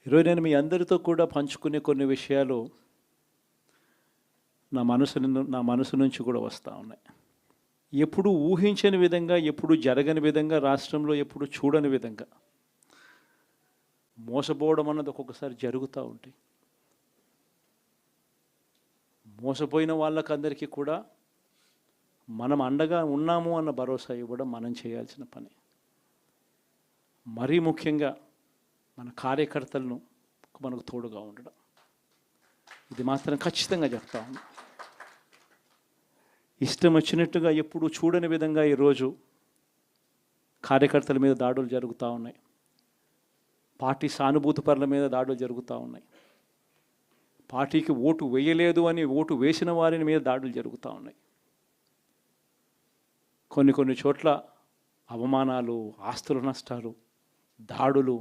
ఈరోజు నేను మీ అందరితో కూడా పంచుకునే కొన్ని విషయాలు నా మనసు నుంచి కూడా వస్తూ ఉన్నాయి. ఎప్పుడు ఊహించని విధంగా, ఎప్పుడు జరగని విధంగా, రాష్ట్రంలో ఎప్పుడు చూడని విధంగా మోసపోవడం అన్నది ఒక్కొక్కసారి జరుగుతూ ఉంటాయి. మోసపోయిన వాళ్ళకందరికీ కూడా మనం అండగా ఉన్నాము అన్న భరోసా ఇవ్వడం మనం చేయాల్సిన పని. మరీ ముఖ్యంగా మన కార్యకర్తలను మనకు తోడుగా ఉండడం, ఇది మాత్రం ఖచ్చితంగా చెప్తా ఉన్నాం. ఇష్టం వచ్చినట్టుగా ఎప్పుడు చూడని విధంగా ఈరోజు కార్యకర్తల మీద దాడులు జరుగుతూ ఉన్నాయి. పార్టీ సానుభూతి పరుల మీద దాడులు జరుగుతూ ఉన్నాయి. పార్టీకి ఓటు వేయలేదు అని ఓటు వేసిన వారి మీద దాడులు జరుగుతూ ఉన్నాయి. కొన్ని చోట్ల అవమానాలు, ఆస్తుల నష్టాలు, దాడులు